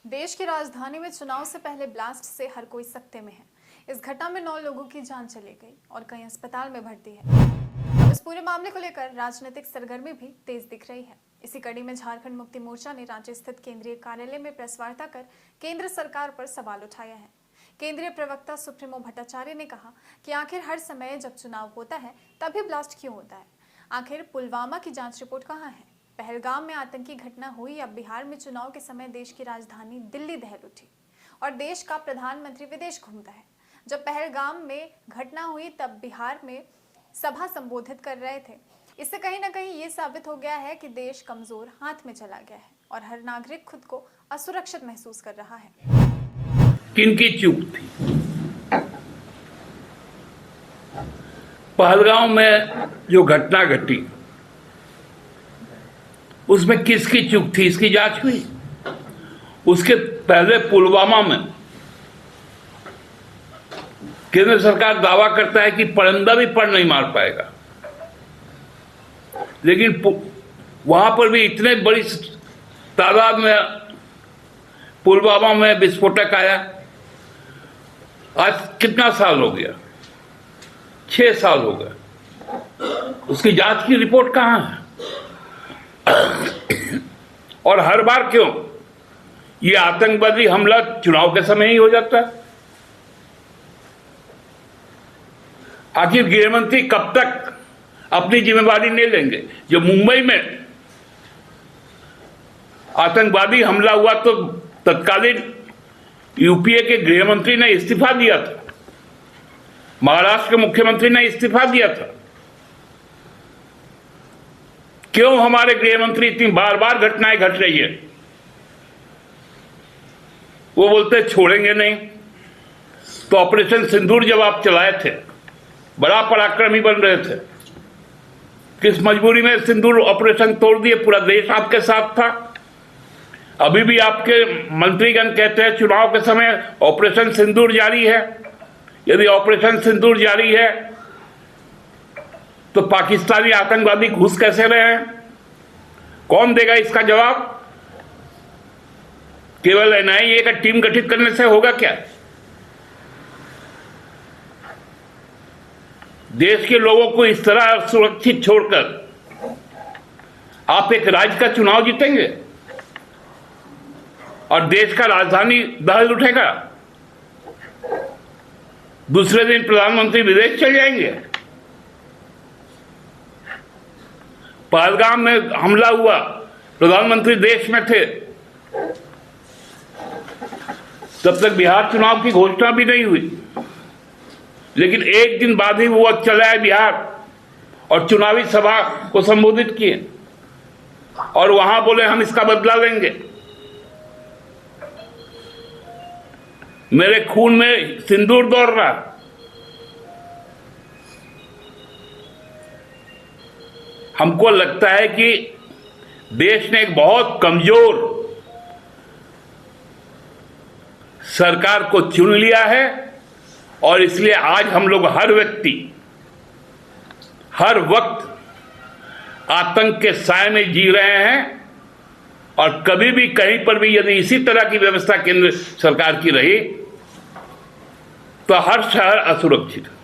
देश की राजधानी में चुनाव से पहले ब्लास्ट से हर कोई सकते में है। इस घटना में 9 लोगों की जान चली गई और कई अस्पताल में भर्ती है। अब इस पूरे मामले को लेकर राजनीतिक सरगर्मी भी तेज दिख रही है। इसी कड़ी में झारखंड मुक्ति मोर्चा ने रांची स्थित केंद्रीय कार्यालय में प्रेस वार्ता कर केंद्र सरकार पर सवाल उठाया है। केंद्रीय प्रवक्ता सुप्रीमो भट्टाचार्य ने कहा कि आखिर हर समय जब चुनाव होता है तभी ब्लास्ट क्यों होता है? आखिर पुलवामा की जांच रिपोर्ट कहाँ है? पहलगाम में आतंकी घटना हुई, अब बिहार में चुनाव के समय देश की राजधानी दिल्ली दहल उठी और देश का प्रधानमंत्री विदेश घूमता है। जब पहलगाम में घटना हुई तब बिहार में सभा संबोधित कर रहे थे। इससे कहीं ना कहीं ये साबित हो गया है कि देश कमजोर हाथ में चला गया है और हर नागरिक खुद को असुरक्षित महसूस कर रहा है। किनकी चूक थी? पहलगाम में जो घटना घटी उसमें किसकी चूक थी, इसकी जांच हुई। उसके पहले पुलवामा में केंद्र सरकार दावा करता है कि परिंदा भी पर नहीं मार पाएगा, लेकिन वहां पर भी इतने बड़ी तादाद में पुलवामा में विस्फोटक आया। आज कितना साल हो गया? 6 साल हो गए। उसकी जांच की रिपोर्ट कहां है? और हर बार क्यों ये आतंकवादी हमला चुनाव के समय ही हो जाता है? आखिर गृहमंत्री कब तक अपनी जिम्मेवारी नहीं लेंगे? जब मुंबई में आतंकवादी हमला हुआ तो तत्कालीन यूपीए के गृहमंत्री ने इस्तीफा दिया था, महाराष्ट्र के मुख्यमंत्री ने इस्तीफा दिया था। क्यों हमारे गृहमंत्री इतनी बार बार घटनाएं घट रही है? वो बोलते छोड़ेंगे नहीं। तो ऑपरेशन सिंदूर जब आप चलाए थे, बड़ा पराक्रमी बन रहे थे, किस मजबूरी में सिंदूर ऑपरेशन तोड़ दिए? पूरा देश आपके साथ था। अभी भी आपके मंत्रीगण कहते हैं चुनाव के समय ऑपरेशन सिंदूर जारी है। यदि ऑपरेशन सिंदूर जारी है तो पाकिस्तानी आतंकवादी घुस कैसे रहे हैं? कौन देगा इसका जवाब? केवल एनआईए का टीम गठित करने से होगा क्या? देश के लोगों को इस तरह सुरक्षित छोड़कर आप एक राज्य का चुनाव जीतेंगे और देश का राजधानी दहल उठेगा? दूसरे दिन प्रधानमंत्री विदेश चले जाएंगे? पहलगाम में हमला हुआ, प्रधानमंत्री देश में थे, तब तक बिहार चुनाव की घोषणा भी नहीं हुई, लेकिन एक दिन बाद ही वो चले आए बिहार और चुनावी सभा को संबोधित किए और वहां बोले हम इसका बदला लेंगे। मेरे खून में सिंदूर दौड़ रहा। हमको लगता है कि देश ने एक बहुत कमजोर सरकार को चुन लिया है और इसलिए आज हम लोग हर व्यक्ति हर वक्त आतंक के साए में जी रहे हैं और कभी भी कहीं पर भी यदि इसी तरह की व्यवस्था केंद्र सरकार की रही तो हर शहर असुरक्षित है।